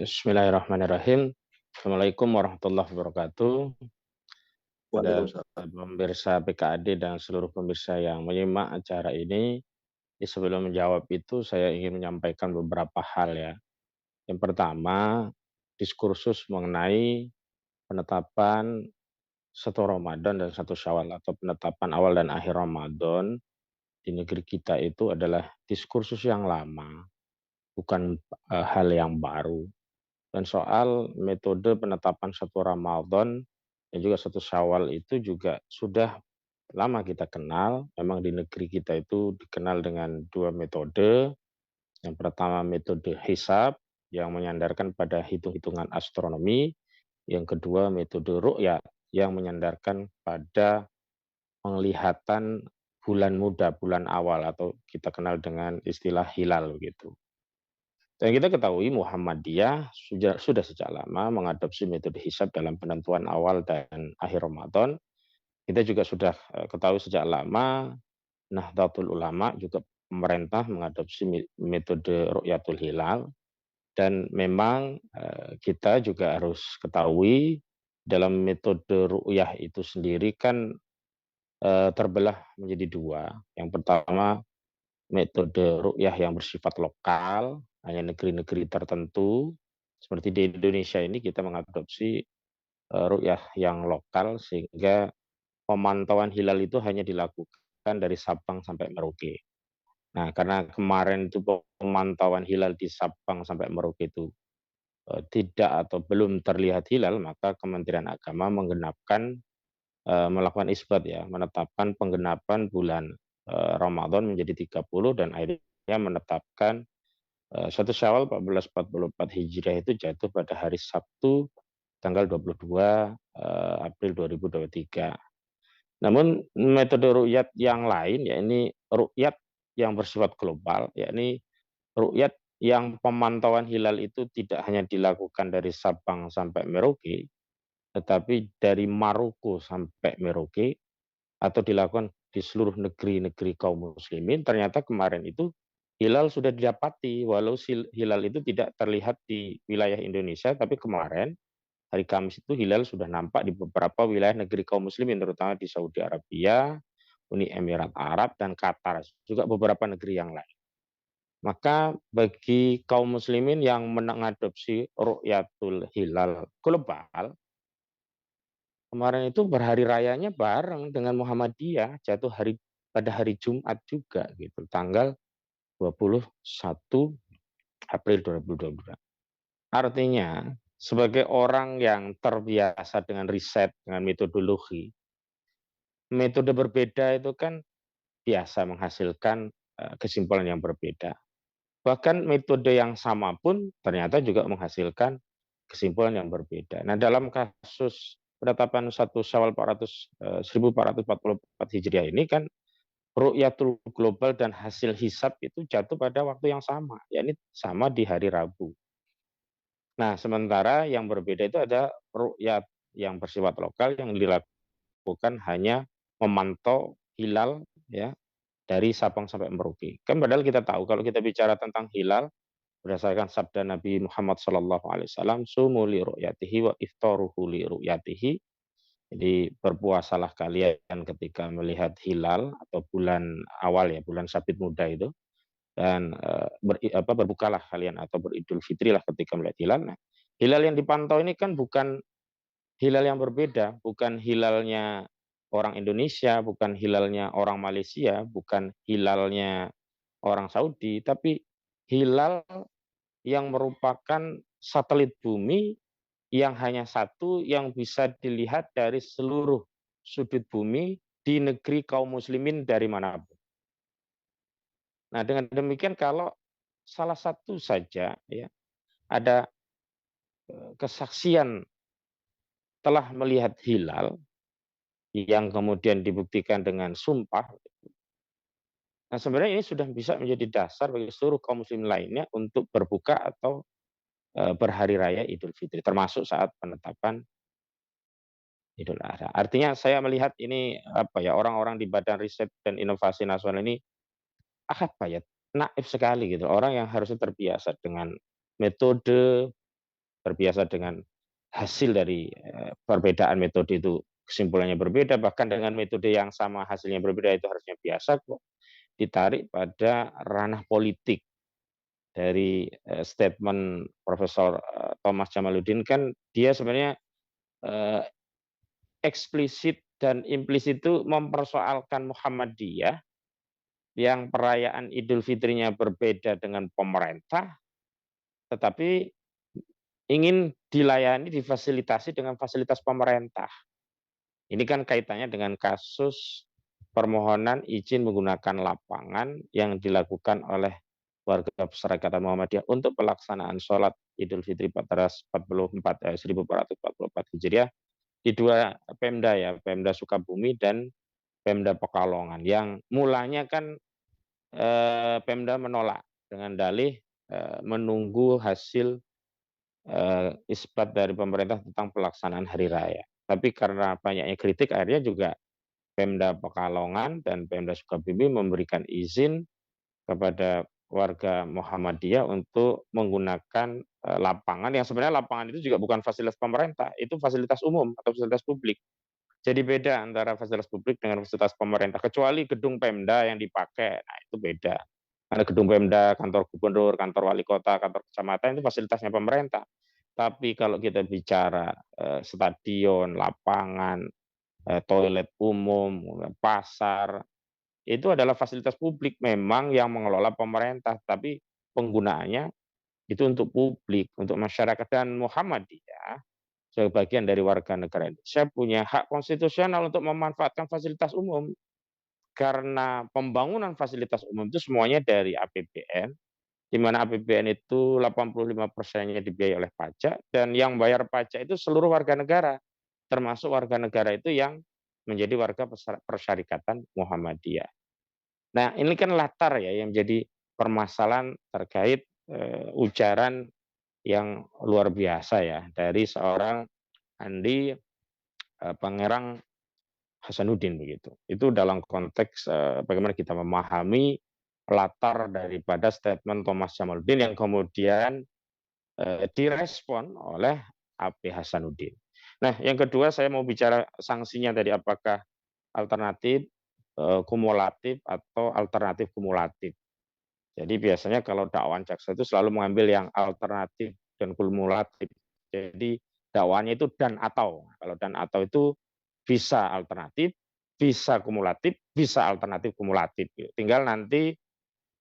Bismillahirrahmanirrahim. Assalamualaikum warahmatullahi wabarakatuh. Pada Waalaikumsalam. pemirsa PKAD dan seluruh pemirsa yang menyimak acara ini, sebelum menjawab itu saya ingin menyampaikan beberapa hal ya. Yang pertama, diskursus mengenai penetapan 1 Ramadan dan 1 Syawal atau penetapan awal dan akhir Ramadan di negeri kita itu adalah diskursus yang lama, bukan hal yang baru. Dan soal metode penetapan 1 Ramadan dan juga 1 Syawal itu juga sudah lama kita kenal. Memang di negeri kita itu dikenal dengan 2 metode. Yang pertama metode hisab yang menyandarkan pada hitung-hitungan astronomi. Yang kedua metode ru'yat yang menyandarkan pada penglihatan bulan muda, bulan awal atau kita kenal dengan istilah hilal gitu. Dan kita ketahui Muhammadiyah sudah sejak lama mengadopsi metode hisab dalam penentuan awal dan akhir Ramadan. Kita juga sudah ketahui sejak lama Nahdlatul Ulama juga pemerintah mengadopsi metode Ru'yatul Hilal. Dan memang kita juga harus ketahui dalam metode ru'yah itu sendiri kan terbelah menjadi 2. Yang pertama metode ru'yah yang bersifat lokal, hanya negeri-negeri tertentu. Seperti di Indonesia ini kita mengadopsi ru'yah yang lokal sehingga pemantauan hilal itu hanya dilakukan dari Sabang sampai Merauke. Nah, karena kemarin itu pemantauan hilal di Sabang sampai Merauke itu tidak atau belum terlihat hilal, maka Kementerian Agama melakukan isbat ya, menetapkan penggenapan bulan Ramadan menjadi 30 dan akhirnya menetapkan 1 Syawal 1444 Hijriah itu jatuh pada hari Sabtu tanggal 22 April 2023. Namun metode ru'yat yang lain yakni ru'yat yang bersifat global, yakni ru'yat yang pemantauan hilal itu tidak hanya dilakukan dari Sabang sampai Merauke, tetapi dari Maroko sampai Merauke atau dilakukan di seluruh negeri-negeri kaum muslimin. Ternyata kemarin itu hilal sudah didapati, walau hilal itu tidak terlihat di wilayah Indonesia, tapi kemarin hari Kamis itu hilal sudah nampak di beberapa wilayah negeri kaum muslimin, terutama di Saudi Arabia, Uni Emirat Arab, dan Qatar, juga beberapa negeri yang lain. Maka bagi kaum muslimin yang mengadopsi ru'yatul hilal global, kemarin itu berhari rayanya bareng dengan Muhammadiyah, jatuh pada hari Jumat juga gitu, tanggal 21 April 2022. Artinya, sebagai orang yang terbiasa dengan riset, dengan metodologi, metode berbeda itu kan biasa menghasilkan kesimpulan yang berbeda. Bahkan metode yang sama pun ternyata juga menghasilkan kesimpulan yang berbeda. Nah, dalam kasus penetapan 1 Syawal 1444 Hijriah ini kan ru'yatul global dan hasil hisab itu jatuh pada waktu yang sama, yakni sama di hari Rabu. Nah, sementara yang berbeda itu ada ru'yat yang bersifat lokal yang dilakukan hanya memantau hilal ya dari Sabang sampai Merauke. Kan padahal kita tahu kalau kita bicara tentang hilal berdasarkan sabda Nabi Muhammad SAW, sumu li ru'yatihi wa iftaruhu li ru'yatihi. Jadi berpuasalah kalian ketika melihat hilal atau bulan awal ya, bulan Sabit Muda itu, dan berbukalah kalian atau beridul fitri lah ketika melihat hilal. Nah, hilal yang dipantau ini kan bukan hilal yang berbeda, bukan hilalnya orang Indonesia, bukan hilalnya orang Malaysia, bukan hilalnya orang Saudi, tapi hilal yang merupakan satelit bumi yang hanya satu yang bisa dilihat dari seluruh sudut bumi di negeri kaum muslimin dari manapun. Nah, dengan demikian kalau salah satu saja ya ada kesaksian telah melihat hilal yang kemudian dibuktikan dengan sumpah. Nah, sebenarnya ini sudah bisa menjadi dasar bagi seluruh kaum muslim lainnya untuk berbuka atau berhari raya Idul Fitri, termasuk saat penetapan Idul Adha. Artinya saya melihat ini apa ya, orang-orang di Badan Riset dan Inovasi Nasional ini apa ya, naif sekali gitu. Orang yang harusnya terbiasa dengan metode terbiasa dengan hasil dari perbedaan metode itu kesimpulannya berbeda, bahkan dengan metode yang sama hasilnya berbeda, itu harusnya biasa kok ditarik pada ranah politik. Dari statement Profesor Thomas Jamaluddin, kan dia sebenarnya eh, eksplisit dan implisit itu mempersoalkan Muhammadiyah yang perayaan Idul Fitrinya berbeda dengan pemerintah, tetapi ingin dilayani, difasilitasi dengan fasilitas pemerintah. Ini kan kaitannya dengan kasus permohonan izin menggunakan lapangan yang dilakukan oleh warga Perserikatan Muhammadiyah untuk pelaksanaan sholat Idul Fitri 1444 Hijriah di dua Pemda ya, Pemda Sukabumi dan Pemda Pekalongan, yang mulanya kan Pemda menolak dengan dalih menunggu hasil isbat dari pemerintah tentang pelaksanaan hari raya. Tapi karena banyaknya kritik, akhirnya juga Pemda Pekalongan dan Pemda Sukabumi memberikan izin kepada warga Muhammadiyah untuk menggunakan lapangan yang sebenarnya lapangan itu juga bukan fasilitas pemerintah, itu fasilitas umum atau fasilitas publik. Jadi beda antara fasilitas publik dengan fasilitas pemerintah, kecuali gedung Pemda yang dipakai, nah itu beda. Karena gedung Pemda, kantor gubernur, kantor wali kota, kantor kecamatan itu fasilitasnya pemerintah. Tapi kalau kita bicara stadion, lapangan, toilet umum, pasar, itu adalah fasilitas publik memang yang mengelola pemerintah, tapi penggunaannya itu untuk publik, untuk masyarakat. Dan Muhammadiyah sebagai bagian dari warga negara Indonesia punya hak konstitusional untuk memanfaatkan fasilitas umum, karena pembangunan fasilitas umum itu semuanya dari APBN, di mana APBN itu 85%-nya dibiayai oleh pajak, dan yang bayar pajak itu seluruh warga negara, termasuk warga negara itu yang menjadi warga Persyarikatan Muhammadiyah. Nah, ini kan latar ya yang menjadi permasalahan terkait ujaran yang luar biasa ya dari seorang Andi Pangerang Hasanuddin begitu. Itu dalam konteks bagaimana kita memahami latar daripada statement Thomas Jamaluddin yang kemudian direspon oleh AP Hasanuddin. Nah, yang kedua saya mau bicara sanksinya tadi, apakah alternatif kumulatif atau alternatif kumulatif. Jadi biasanya kalau dakwaan jaksa itu selalu mengambil yang alternatif dan kumulatif. Jadi dakwaannya itu dan atau. Kalau dan atau itu bisa alternatif, bisa kumulatif, bisa alternatif kumulatif. Tinggal nanti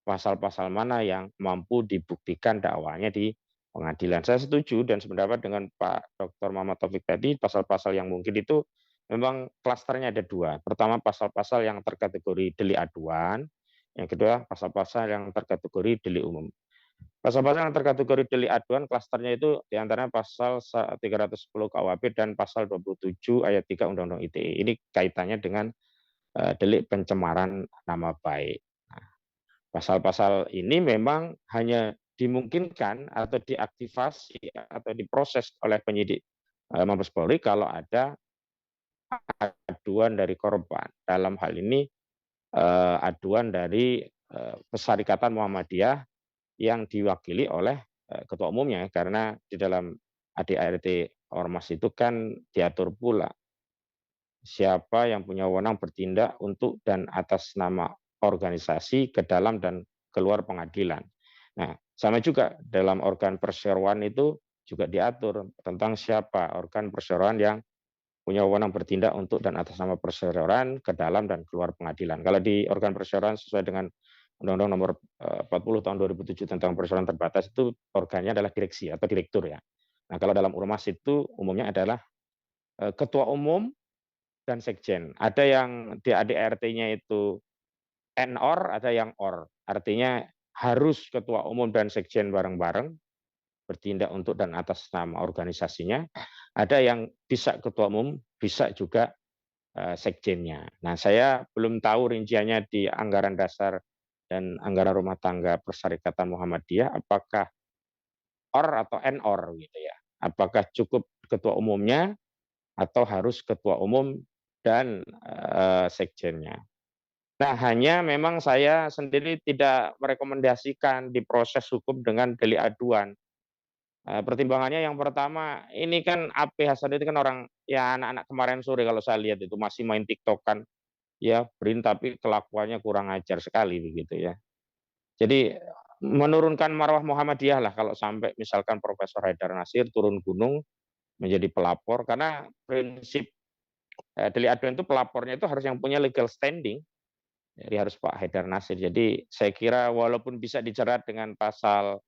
pasal-pasal mana yang mampu dibuktikan dakwaannya di pengadilan. Saya setuju dan sependapat dengan Pak Dr. Muhammad Taufik tadi, pasal-pasal yang mungkin itu memang klasternya ada dua. Pertama, pasal-pasal yang terkategori delik aduan. Yang kedua, pasal-pasal yang terkategori delik umum. Pasal-pasal yang terkategori delik aduan klasternya itu diantaranya pasal 310 KUHP dan pasal 27 ayat 3 Undang-Undang ITE. Ini kaitannya dengan delik pencemaran nama baik. Nah, pasal-pasal ini memang hanya dimungkinkan atau diaktifasi atau diproses oleh penyidik Mabes Polri kalau ada aduan dari korban. Dalam hal ini aduan dari Persyarikatan Muhammadiyah yang diwakili oleh ketua umumnya, karena di dalam ADART Ormas itu kan diatur pula siapa yang punya wewenang bertindak untuk dan atas nama organisasi ke dalam dan keluar pengadilan. Nah, sama juga dalam organ perseroan itu juga diatur tentang siapa organ perseroan yang punya wewenang bertindak untuk dan atas nama perseroan ke dalam dan keluar pengadilan. Kalau di organ perseroan sesuai dengan Undang-Undang Nomor 40 Tahun 2007 tentang perseroan terbatas, itu organnya adalah direksi atau direktur ya. Nah, kalau dalam ormas itu umumnya adalah ketua umum dan sekjen. Ada yang di ADRT-nya itu NOR, ada yang OR. Artinya harus ketua umum dan sekjen bareng-bareng bertindak untuk dan atas nama organisasinya. Ada yang bisa ketua umum, bisa juga sekjennya. Nah, saya belum tahu rinciannya di anggaran dasar dan anggaran rumah tangga Persyarikatan Muhammadiyah apakah OR atau NOR gitu ya. Apakah cukup ketua umumnya atau harus ketua umum dan sekjennya. Nah, hanya memang saya sendiri tidak merekomendasikan diproses hukum dengan delik aduan. Pertimbangannya yang pertama, ini kan AP Hasanuddin kan orang ya anak-anak kemarin sore kalau saya lihat itu masih main TikTok-an, ya BRIN tapi kelakuannya kurang ajar sekali begitu ya. Jadi menurunkan marwah Muhammadiyah lah kalau sampai misalkan Profesor Haidar Nasir turun gunung menjadi pelapor karena prinsip delik aduan itu pelapornya itu harus yang punya legal standing. Jadi harus Pak Haidar Nasir. Jadi saya kira walaupun bisa dijerat dengan pasal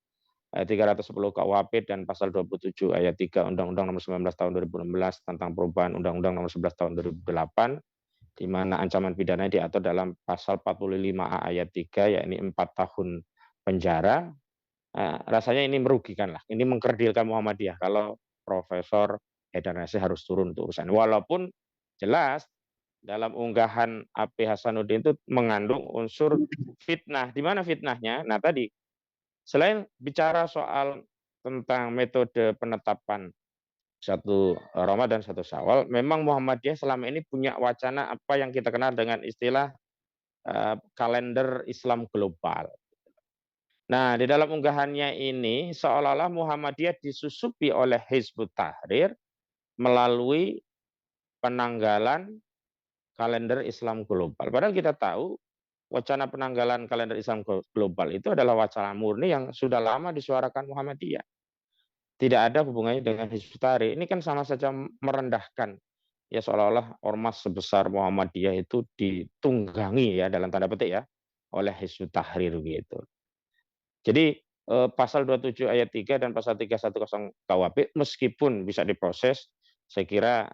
310 KUHP dan pasal 27 ayat 3 Undang-Undang Nomor 19 Tahun 2016 tentang perubahan Undang-Undang Nomor 11 Tahun 2008, di mana ancaman pidana diatur dalam pasal 45A ayat 3, yakni 4 tahun penjara. Rasanya ini merugikan lah, ini mengkerdilkan Muhammadiyah kalau Profesor Haidar Nasir harus turun untuk urusan. Walaupun jelas dalam unggahan AP Hasanuddin itu mengandung unsur fitnah. Di mana fitnahnya? Nah tadi, selain bicara soal tentang metode penetapan satu Ramadan, satu Syawal, memang Muhammadiyah selama ini punya wacana apa yang kita kenal dengan istilah kalender Islam global. Nah, di dalam unggahannya ini seolah-olah Muhammadiyah disusupi oleh Hizbut Tahrir melalui penanggalan kalender Islam global. Padahal kita tahu wacana penanggalan kalender Islam global itu adalah wacana murni yang sudah lama disuarakan Muhammadiyah. Tidak ada hubungannya dengan Hizbut Tahrir. Ini kan sama saja merendahkan, ya seolah-olah ormas sebesar Muhammadiyah itu ditunggangi ya dalam tanda petik ya oleh Hizbut Tahrir gitu. Jadi pasal 27 ayat 3 dan pasal 310 KUHP meskipun bisa diproses, saya kira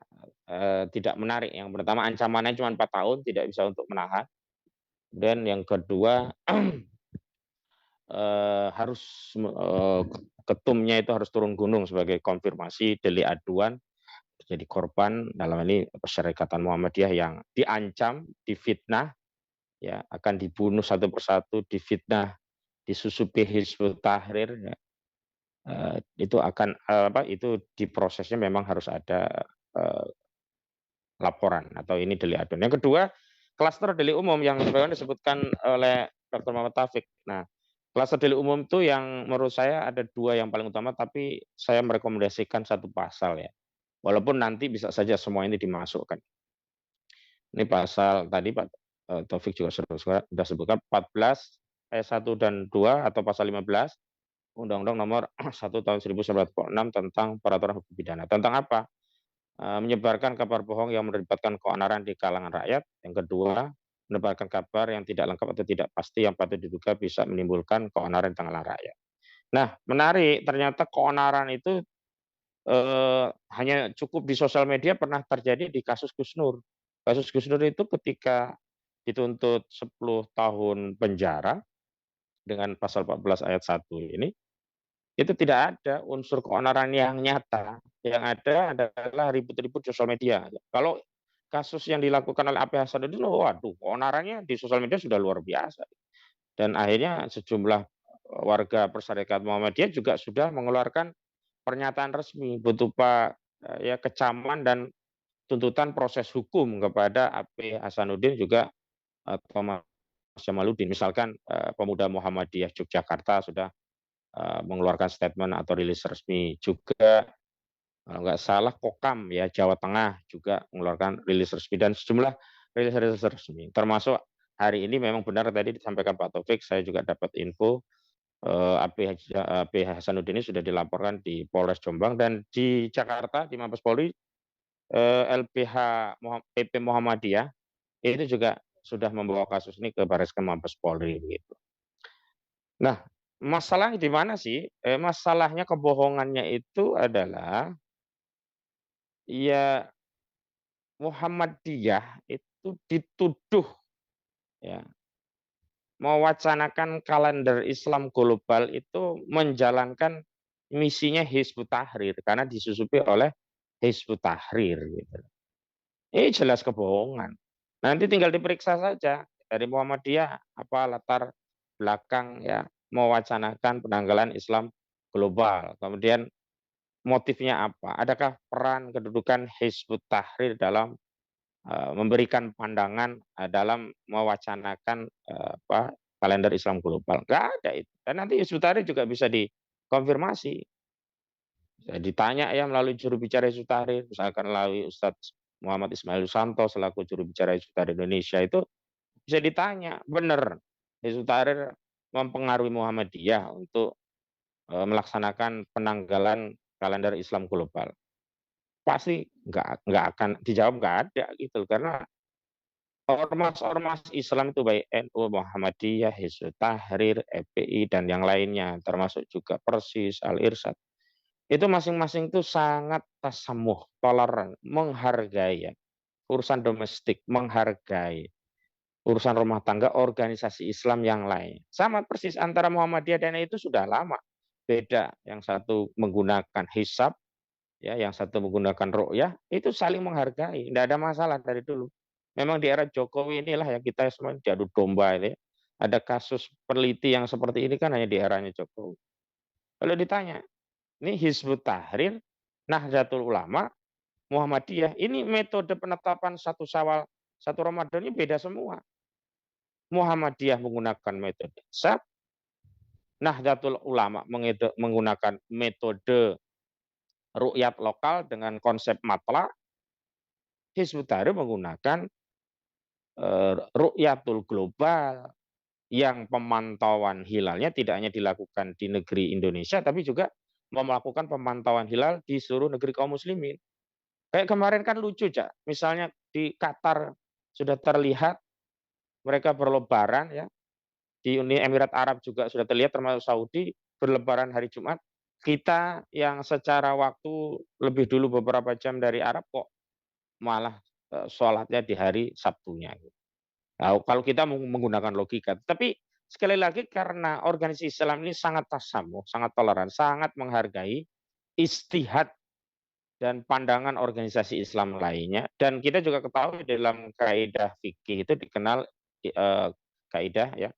tidak menarik. Yang pertama ancamannya cuma 4 tahun, tidak bisa untuk menahan. Dan yang kedua harus ketumnya itu harus turun gunung sebagai konfirmasi delik aduan jadi korban dalam ini Perserikatan Muhammadiyah yang diancam, difitnah, ya akan dibunuh satu persatu, difitnah, disusupi Hizbut Tahrir, ya, itu akan itu diprosesnya memang harus ada laporan atau ini delik aduan. Yang kedua, klaster delik umum yang sebagaimana disebutkan oleh Dr. Muhammad Taufik. Nah, klaster delik umum itu yang menurut saya ada dua yang paling utama, tapi saya merekomendasikan satu pasal ya. Walaupun nanti bisa saja semua ini dimasukkan. Ini pasal tadi Pak Taufik juga sudah sebutkan 14 ayat 1 dan 2 atau pasal 15 Undang-Undang Nomor 1 Tahun 1946 tentang peraturan hukum pidana. Tentang apa? Menyebarkan kabar bohong yang melibatkan keonaran di kalangan rakyat. Yang kedua, menebarkan kabar yang tidak lengkap atau tidak pasti yang patut diduga bisa menimbulkan keonaran di kalangan rakyat. Nah, menarik ternyata keonaran itu hanya cukup di sosial media pernah terjadi di kasus Gus Nur. Kasus Gus Nur itu ketika dituntut 10 tahun penjara dengan pasal 14 ayat 1 ini, itu tidak ada unsur keonaran yang nyata. Yang ada adalah ribut-ribut sosial media. Kalau kasus yang dilakukan oleh AP Hasanuddin, waduh, keonarannya di sosial media sudah luar biasa. Dan akhirnya sejumlah warga Perserikatan Muhammadiyah juga sudah mengeluarkan pernyataan resmi berupa ya kecaman dan tuntutan proses hukum kepada AP Hasanuddin juga Thomas Jamaluddin. Misalkan pemuda Muhammadiyah Yogyakarta sudah mengeluarkan statement atau rilis resmi juga, kalau nggak salah Kokam ya Jawa Tengah juga mengeluarkan rilis resmi dan sejumlah rilis-rilis resmi. Termasuk hari ini memang benar tadi disampaikan Pak Taufik, saya juga dapat info AP Hasanuddin ini sudah dilaporkan di Polres Jombang dan di Jakarta di Mabes Polri LBH PP Muhammadiyah itu juga sudah membawa kasus ini ke Barreskrim Mabes Polri gitu. Nah, masalahnya di mana sih? Masalahnya kebohongannya itu adalah ya Muhammadiyah itu dituduh ya mewacanakan kalender Islam global itu menjalankan misinya Hizbut Tahrir karena disusupi oleh Hizbut Tahrir gitu. Ini jelas kebohongan. Nanti tinggal diperiksa saja dari Muhammadiyah apa latar belakang ya mewacanakan penanggalan Islam global. Kemudian motifnya apa? Adakah peran kedudukan Hizbut Tahrir dalam memberikan pandangan dalam mewacanakan kalender Islam global? Nggak ada itu. Dan nanti Hizbut Tahrir juga bisa dikonfirmasi. Saya ditanya ya melalui juru bicara Hizbut Tahrir, misalkan melalui Ustadz Muhammad Ismail Susanto selaku juru bicara Hizbut Tahrir Indonesia itu bisa ditanya, benar Hizbut Tahrir mempengaruhi Muhammadiyah untuk melaksanakan penanggalan kalender Islam global. Pasti nggak akan dijawab nggak ada gitu karena ormas-ormas Islam itu baik NU, Muhammadiyah, Hizbut Tahrir, FPI dan yang lainnya termasuk juga Persis, Al Irsyad itu masing-masing itu sangat tasamuh, toleran, menghargai ya, urusan domestik, menghargai urusan rumah tangga organisasi Islam yang lain. Sama persis antara Muhammadiyah dan itu sudah lama. Beda, yang satu menggunakan hisab, ya, yang satu menggunakan ru'yah, itu saling menghargai, tidak ada masalah dari dulu. Memang di era Jokowi inilah yang kita semua diadu domba ini. Ada kasus peneliti yang seperti ini kan hanya di eranya Jokowi. Kalau ditanya, ini Hizbut Tahrir, Nahdlatul Ulama, Muhammadiyah, ini metode penetapan satu Syawal, satu Ramadan ini beda semua. Muhammadiyah menggunakan metode hisab, Nahdlatul Ulama menggunakan metode ru'yat lokal dengan konsep matla, Hizbut Tahrir menggunakan ru'yatul global yang pemantauan hilalnya tidak hanya dilakukan di negeri Indonesia tapi juga melakukan pemantauan hilal di seluruh negeri kaum muslimin. Kayak kemarin kan lucu, Cak. Misalnya di Qatar sudah terlihat mereka berlebaran ya. Di Uni Emirat Arab juga sudah terlihat termasuk Saudi berlebaran hari Jumat. Kita yang secara waktu lebih dulu beberapa jam dari Arab kok malah sholatnya di hari Sabtunya. Nah, kalau kita menggunakan logika, tapi sekali lagi karena organisasi Islam ini sangat tasamuh, sangat toleran, sangat menghargai istihad dan pandangan organisasi Islam lainnya. Dan kita juga ketahui dalam kaidah fikih itu dikenal kaidah ya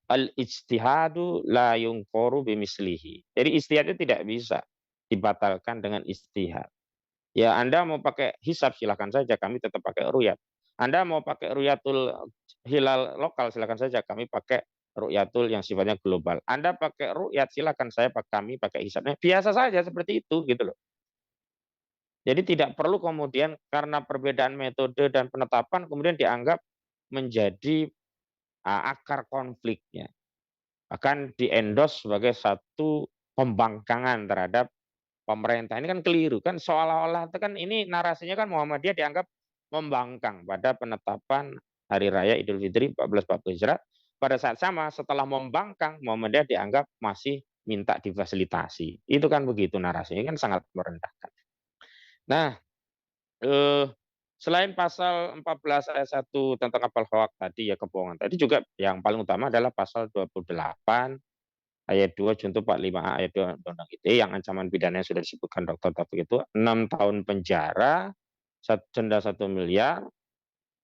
al-ijtihadu la yungkoru bimislihi. Jadi istihad itu tidak bisa dibatalkan dengan istihad. Ya Anda mau pakai hisab silakan saja, kami tetap pakai ruyat. Anda mau pakai ruyatul hilal lokal silakan saja, kami pakai ruyatul yang sifatnya global. Anda pakai ruyat silakan, kami pakai hisabnya. Biasa saja seperti itu gitu loh. Jadi tidak perlu kemudian karena perbedaan metode dan penetapan kemudian dianggap menjadi akar konfliknya. Bahkan diendos sebagai satu pembangkangan terhadap pemerintah. Ini kan keliru kan, seolah-olah itu kan ini narasinya kan Muhammadiyah dianggap membangkang pada penetapan Hari Raya Idul Fitri 1440 Hijrah. Pada saat sama setelah membangkang Muhammadiyah dianggap masih minta difasilitasi. Itu kan begitu narasinya kan sangat merendahkan. Nah, selain pasal 14 ayat 1 tentang kapal hoak tadi ya kebohongan tadi juga yang paling utama adalah pasal 28 ayat 2 junto 45A ayat 2 Undang-Undang ITE yang ancaman pidananya sudah disebutkan Dr. Taufik itu 6 tahun penjara, denda 1 miliar.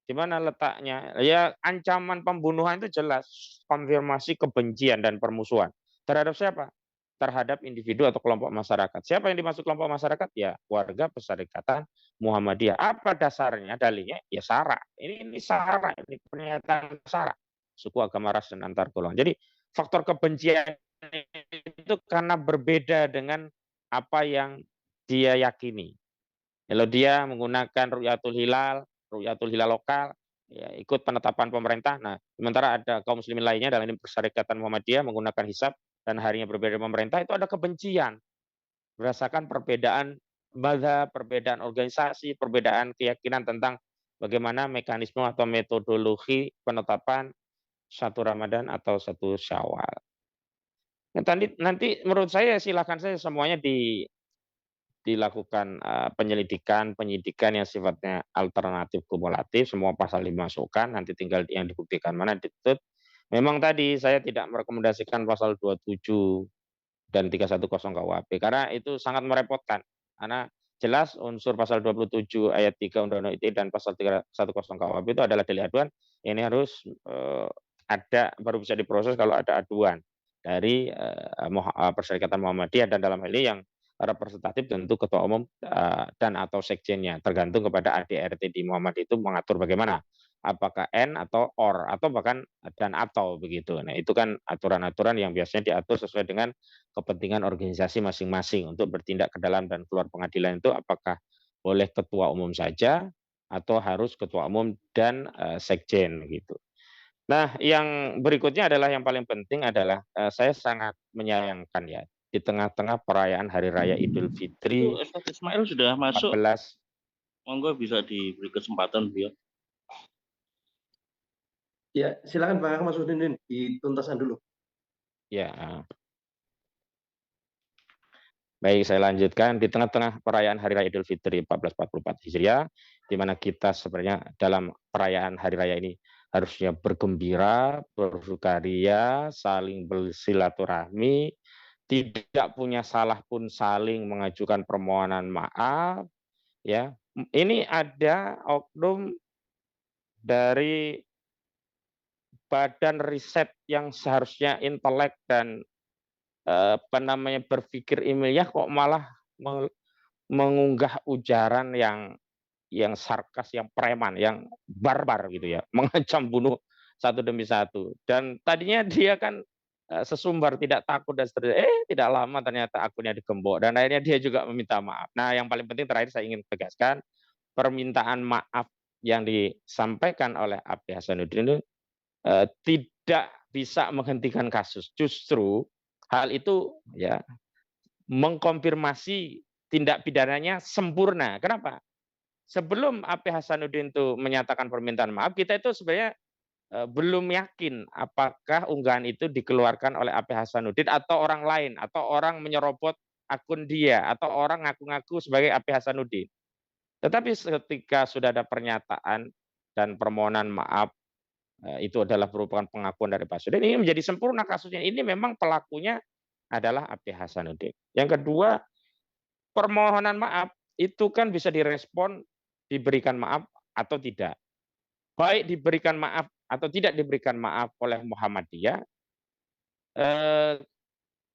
Di mana letaknya? Ya ancaman pembunuhan itu jelas, konfirmasi kebencian dan permusuhan. Terhadap siapa? Terhadap individu atau kelompok masyarakat. Siapa yang dimaksud kelompok masyarakat? Ya warga Perserikatan Muhammadiyah. Apa dasarnya? Dalilnya ya SARA. Ini SARA, ini pernyataan SARA. Suku, agama, ras dan antar golongan. Jadi faktor kebencian itu karena berbeda dengan apa yang dia yakini. Kalau dia menggunakan Ru'yatul Hilal lokal, ya, ikut penetapan pemerintah. Nah, sementara ada kaum muslimin lainnya dalam ini Perserikatan Muhammadiyah menggunakan hisab dan harinya berbeda dengan pemerintah, itu ada kebencian berdasarkan perbedaan mazhab, perbedaan organisasi, perbedaan keyakinan tentang bagaimana mekanisme atau metodologi penetapan satu Ramadan atau satu Syawal. Nah, nanti menurut saya silakan saja semuanya dilakukan penyelidikan, penyidikan yang sifatnya alternatif kumulatif, semua pasal dimasukkan, nanti tinggal yang dibuktikan mana dituntut. Memang tadi saya tidak merekomendasikan pasal 27 dan 310 KUHP karena itu sangat merepotkan. Karena jelas unsur pasal 27 ayat 3 Undang-Undang ITE dan pasal 310 KUHP itu adalah delik aduan. Ini harus ada baru bisa diproses kalau ada aduan dari Perserikatan Muhammadiyah dan dalam hal ini yang representatif tentu ketua umum dan atau sekjennya tergantung kepada ADRT di Muhammad itu mengatur bagaimana apakah and atau or atau bahkan dan atau begitu. Nah, itu kan aturan-aturan yang biasanya diatur sesuai dengan kepentingan organisasi masing-masing untuk bertindak ke dalam dan keluar pengadilan itu apakah boleh ketua umum saja atau harus ketua umum dan sekjen gitu. Nah, yang berikutnya adalah yang paling penting adalah saya sangat menyayangkan ya di tengah-tengah perayaan Hari Raya Idul Itu Fitri Ustaz Ismail sudah masuk, 14. monggo bisa diberi kesempatan beliau. Ya, silakan Bang Mas Nurdin dituntaskan dulu. Ya, baik, saya lanjutkan. Di tengah-tengah perayaan Hari Raya Idul Fitri 1444 Hijriah, di mana kita sebenarnya dalam perayaan Hari Raya ini harusnya bergembira, bersukaria, saling bersilaturahmi, tidak punya salah pun saling mengajukan permohonan maaf, ya. Ini ada oknum dari badan riset yang seharusnya intelek dan berpikir ilmiah kok malah mengunggah ujaran yang sarkas, yang preman, yang barbar gitu ya, mengancam bunuh satu demi satu. Dan tadinya dia kan sesumbar, tidak takut dan seterusnya. Tidak lama ternyata akunnya digembok dan akhirnya dia juga meminta maaf. Nah, yang paling penting terakhir saya ingin tegaskan, permintaan maaf yang disampaikan oleh AP Hasanuddin itu tidak bisa menghentikan kasus. Justru hal itu ya mengkonfirmasi tindak pidananya sempurna. Kenapa? Sebelum AP Hasanuddin itu menyatakan permintaan maaf, kita itu sebenarnya belum yakin apakah unggahan itu dikeluarkan oleh AP Hasanuddin atau orang lain, atau orang menyerobot akun dia, atau orang ngaku-ngaku sebagai AP Hasanuddin. Tetapi ketika sudah ada pernyataan dan permohonan maaf, itu adalah merupakan pengakuan dari Pak Sudin, ini menjadi sempurna kasusnya. Ini memang pelakunya adalah AP Hasanuddin. Yang kedua, permohonan maaf itu kan bisa direspon, diberikan maaf atau tidak. Baik diberikan maaf atau tidak diberikan maaf oleh Muhammadiyah, eh,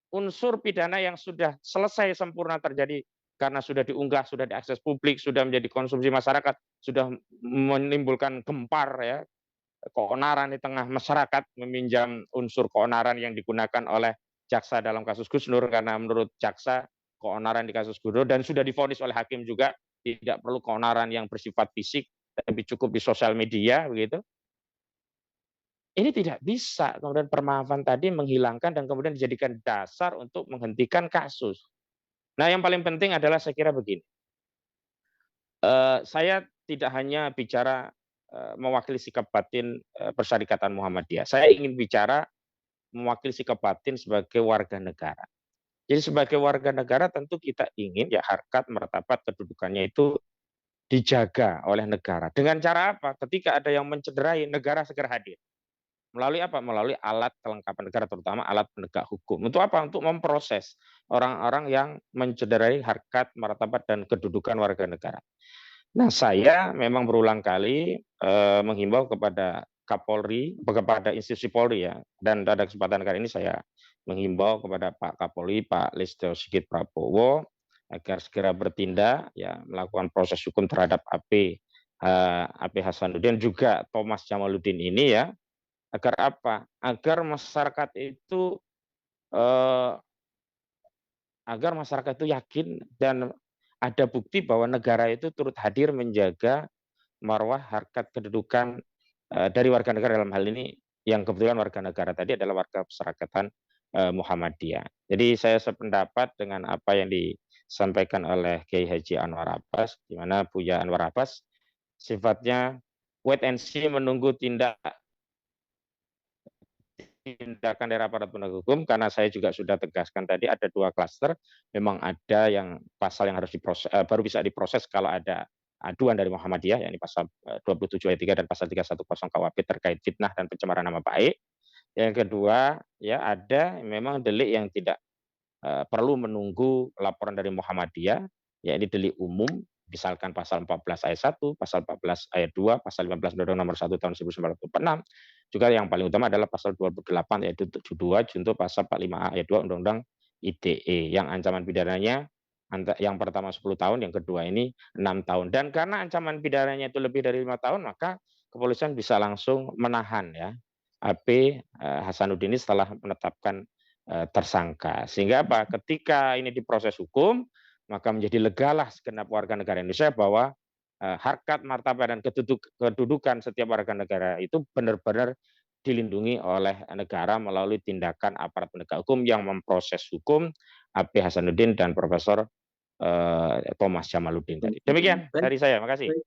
unsur pidana yang sudah selesai sempurna terjadi karena sudah diunggah, sudah diakses publik, sudah menjadi konsumsi masyarakat, sudah menimbulkan gempar ya, keonaran di tengah masyarakat, meminjam unsur keonaran yang digunakan oleh jaksa dalam kasus Gus Nur, karena menurut jaksa keonaran di kasus Gus Nur dan sudah divonis oleh hakim juga tidak perlu keonaran yang bersifat fisik, tapi cukup di sosial media begitu. Ini tidak bisa kemudian permaafan tadi menghilangkan dan kemudian dijadikan dasar untuk menghentikan kasus. Nah, yang paling penting adalah saya kira begini. Saya tidak hanya bicara mewakili sikap batin Persyarikatan Muhammadiyah. Saya ingin bicara mewakili sikap batin sebagai warga negara. Jadi sebagai warga negara tentu kita ingin ya harkat martabat kedudukannya itu dijaga oleh negara. Dengan cara apa? Ketika ada yang mencederai, negara segera hadir. Melalui apa? Melalui alat kelengkapan negara, terutama alat penegak hukum. Untuk apa? Untuk memproses orang-orang yang mencederai harkat martabat dan kedudukan warga negara. Nah, saya memang berulang kali menghimbau kepada Kapolri, kepada institusi Polri ya, dan pada kesempatan kali ini saya menghimbau kepada Pak Kapolri, Pak Listio Sigit Prabowo, agar segera bertindak, ya, melakukan proses hukum terhadap AP Hasanuddin juga Thomas Jamaluddin ini ya, agar apa? Agar masyarakat itu eh, yakin dan ada bukti bahwa negara itu turut hadir menjaga marwah harkat kedudukan dari warga negara, dalam hal ini yang kebetulan warga negara tadi adalah warga Perserikatan Muhammadiyah. Jadi saya sependapat dengan apa yang disampaikan oleh Kiai Haji Anwar Abbas, di mana Buya Anwar Abbas sifatnya wait and see, menunggu tindakan dari aparat penegak hukum, karena saya juga sudah tegaskan tadi ada 2 klaster, memang ada yang pasal yang harus diproses, baru bisa diproses kalau ada aduan dari Muhammadiyah, yakni pasal 27 ayat 3 dan pasal 310 KUHP terkait fitnah dan pencemaran nama baik. Yang kedua, ya ada memang delik yang tidak perlu menunggu laporan dari Muhammadiyah, yakni delik umum, misalkan pasal 14 ayat 1, pasal 14 ayat 2, pasal 15 Undang-Undang Nomor 1 Tahun 1946. Juga yang paling utama adalah pasal 28 ayat 72 junto pasal 45A ayat 2 Undang-Undang ITE yang ancaman pidananya yang pertama 10 tahun, yang kedua ini 6 tahun. Dan karena ancaman pidananya itu lebih dari 5 tahun, maka kepolisian bisa langsung menahan ya HP Hasanuddin ini setelah menetapkan tersangka. Sehingga apa? Ketika ini diproses hukum, maka menjadi legalah segenap warga negara Indonesia bahwa harkat, martabat, dan kedudukan setiap warga negara itu benar-benar dilindungi oleh negara melalui tindakan aparat penegak hukum yang memproses hukum HP Hasanuddin dan Profesor Thomas Jamaluddin tadi. Demikian Baik, dari saya, makasih. baik.